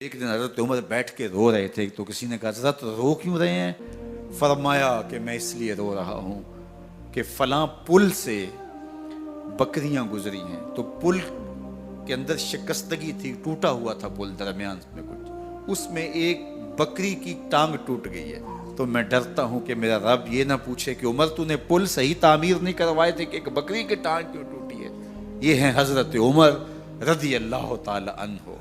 ایک دن حضرت عمر بیٹھ کے رو رہے تھے تو کسی نے کہا حضرت رو کیوں رہے ہیں؟ فرمایا کہ میں اس لیے رو رہا ہوں کہ فلاں پل سے بکریاں گزری ہیں تو پل کے اندر شکستگی تھی، ٹوٹا ہوا تھا پل درمیان میں کچھ، اس میں ایک بکری کی ٹانگ ٹوٹ گئی ہے، تو میں ڈرتا ہوں کہ میرا رب یہ نہ پوچھے کہ عمر تو نے پل صحیح تعمیر نہیں کروائے تھے کہ ایک بکری کی ٹانگ کیوں ٹوٹی ہے۔ یہ ہیں حضرت عمر رضی اللہ تعالی عنہ۔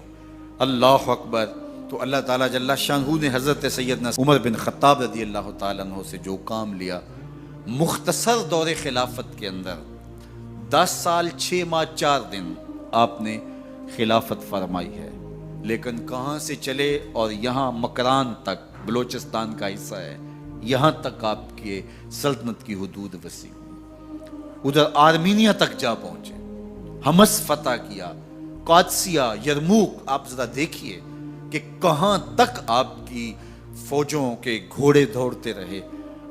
اللہ اکبر۔ تو اللہ تعالیٰ جل شانہ نے حضرت سیدنا عمر بن خطاب رضی اللہ تعالیٰ عنہ سے جو کام لیا، مختصر دور خلافت کے اندر 10 سال 6 ماہ 4 دن آپ نے خلافت فرمائی ہے، لیکن کہاں سے چلے اور یہاں مکران تک، بلوچستان کا حصہ ہے، یہاں تک آپ کے سلطنت کی حدود وسیع ہوئی، ادھر آرمینیا تک جا پہنچے، حمص فتح کیا، قادسیہ، یرموک۔ آپ ذرا دیکھیے کہ کہاں تک آپ کی فوجوں کے گھوڑے دوڑتے رہے،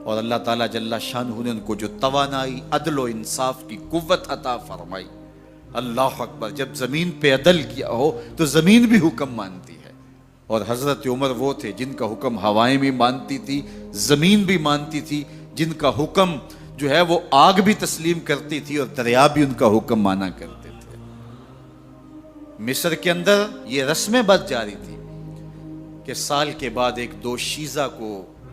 اور اللہ تعالیٰ جل شانہ نے ان کو جو توانائی، عدل و انصاف کی قوت عطا فرمائی۔ اللہ اکبر۔ جب زمین پہ عدل کیا ہو تو زمین بھی حکم مانتی ہے، اور حضرت عمر وہ تھے جن کا حکم ہوائیں بھی مانتی تھی، زمین بھی مانتی تھی، جن کا حکم جو ہے وہ آگ بھی تسلیم کرتی تھی اور دریا بھی ان کا حکم مانا کرتے تھے۔ مصر کے اندر یہ رسمیں بد جاری تھی کہ سال کے بعد ایک دوشیزہ کو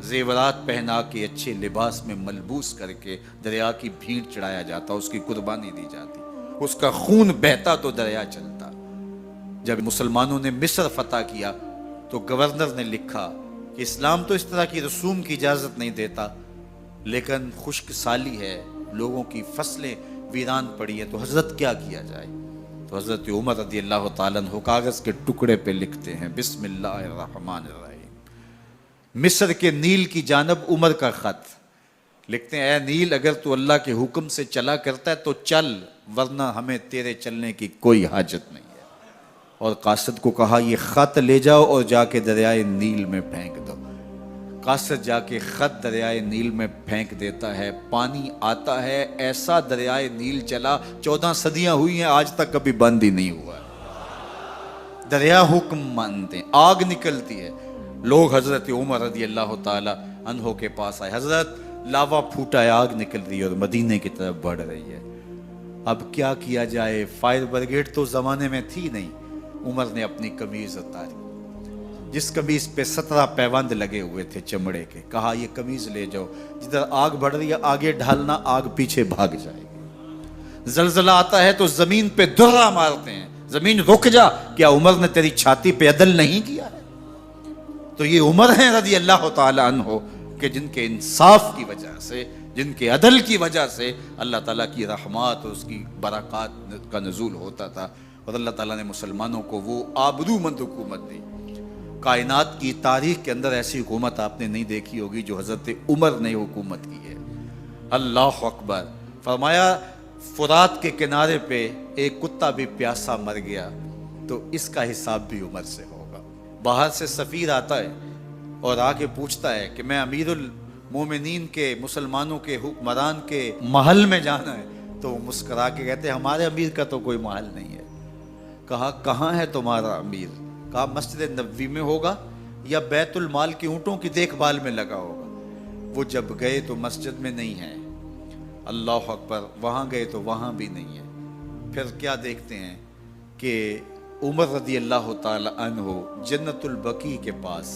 زیورات پہنا کے اچھے لباس میں ملبوس کر کے دریا کی بھیڑ چڑھایا جاتا، اس کی قربانی دی جاتی، اس کا خون بہتا تو دریا چلتا۔ جب مسلمانوں نے مصر فتح کیا تو گورنر نے لکھا کہ اسلام تو اس طرح کی رسوم کی اجازت نہیں دیتا، لیکن خشک سالی ہے، لوگوں کی فصلیں ویران پڑی ہیں، تو حضرت کیا کیا جائے؟ تو حضرت عمر رضی اللہ تعالیٰ عنہ کاغذ کے ٹکڑے پہ لکھتے ہیں بسم اللہ الرحمن الرحیم، مصر کے نیل کی جانب عمر کا خط لکھتے ہیں، اے نیل اگر تو اللہ کے حکم سے چلا کرتا ہے تو چل، ورنہ ہمیں تیرے چلنے کی کوئی حاجت نہیں ہے۔ اور قاصد کو کہا یہ خط لے جاؤ اور جا کے دریائے نیل میں پھینک دو۔ قاصد جا کے خط دریائے نیل میں پھینک دیتا ہے، پانی آتا ہے، ایسا دریائے نیل چلا، 14 صدیاں ہوئی ہیں آج تک کبھی بند ہی نہیں ہوا۔ دریا حکم مانتے ہیں، آگ نکلتی ہے۔ لوگ حضرت عمر رضی اللہ تعالی عنہ کے پاس آئے، حضرت لاوا پھوٹا ہے، آگ نکل رہی ہے اور مدینے کی طرف بڑھ رہی ہے، اب کیا کیا جائے؟ فائر بریگیڈ تو زمانے میں تھی نہیں۔ عمر نے اپنی قمیض اتاری، جس قمیض پہ 17 پیوند لگے ہوئے تھے چمڑے کے، کہا یہ قمیض لے جاؤ، جدھر آگ بڑھ رہی ہے آگے ڈھالنا، آگ پیچھے بھاگ جائے گی۔ زلزلہ آتا ہے تو زمین پہ درہ مارتے ہیں، زمین رک جا، کیا عمر نے تیری چھاتی پہ عدل نہیں کیا ہے؟ تو یہ عمر ہیں رضی اللہ تعالی عنہ کہ جن کے انصاف کی وجہ سے، جن کے عدل کی وجہ سے اللہ تعالیٰ کی رحمات اور اس کی برکات کا نزول ہوتا تھا، اور اللہ تعالیٰ نے مسلمانوں کو وہ آبرومند حکومت دی۔ کائنات کی تاریخ کے اندر ایسی حکومت آپ نے نہیں دیکھی ہوگی جو حضرت عمر نے حکومت کی ہے۔ اللہ اکبر۔ فرمایا فرات کے کنارے پہ ایک کتا بھی پیاسا مر گیا تو اس کا حساب بھی عمر سے ہوگا۔ باہر سے سفیر آتا ہے اور آ کے پوچھتا ہے کہ میں امیر المومنین کے، مسلمانوں کے حکمران کے محل میں جانا ہے، تو وہ مسکرا کے کہتے ہیں ہمارے امیر کا تو کوئی محل نہیں ہے۔ کہا کہاں ہے تمہارا امیر؟ کہا مسجد نبوی میں ہوگا یا بیت المال کی اونٹوں کی دیکھ بھال میں لگا ہوگا۔ وہ جب گئے تو مسجد میں نہیں ہے، اللہ اکبر، وہاں گئے تو وہاں بھی نہیں ہے۔ پھر کیا دیکھتے ہیں کہ عمر رضی اللہ تعالی عنہ جنت البقیع کے پاس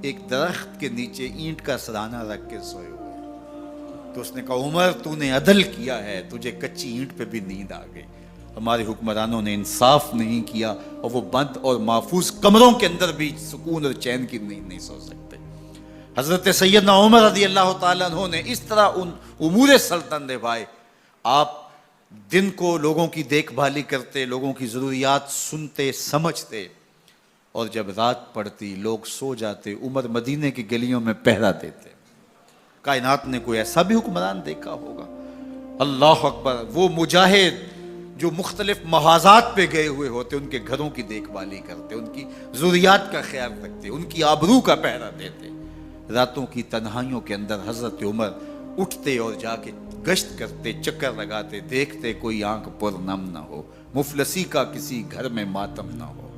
ایک درخت کے نیچے اینٹ کا سرانہ رکھ کے سوئے ہوئے، تو اس نے کہا عمر تو نے عدل کیا ہے، تجھے کچی اینٹ پہ بھی نیند آ گئی۔ ہمارے حکمرانوں نے انصاف نہیں کیا اور وہ بند اور محفوظ کمروں کے اندر بھی سکون اور چین کی نیند نہیں سو سکتے۔ حضرت سیدنا عمر رضی اللہ تعالیٰ عنہ نے اس طرح ان امور سلطنت نبھائے۔ آپ دن کو لوگوں کی دیکھ بھالی کرتے، لوگوں کی ضروریات سنتے سمجھتے، اور جب رات پڑتی لوگ سو جاتے، عمر مدینے کی گلیوں میں پہرا دیتے۔ کائنات نے کوئی ایسا بھی حکمران دیکھا ہوگا؟ اللہ اکبر۔ وہ مجاہد جو مختلف محاذات پہ گئے ہوئے ہوتے، ان کے گھروں کی دیکھ بھالی کرتے، ان کی ضروریات کا خیال رکھتے، ان کی آبرو کا پہرا دیتے۔ راتوں کی تنہائیوں کے اندر حضرت عمر اٹھتے اور جا کے گشت کرتے، چکر لگاتے، دیکھتے کوئی آنکھ پر نم نہ ہو، مفلسی کا کسی گھر میں ماتم نہ ہو۔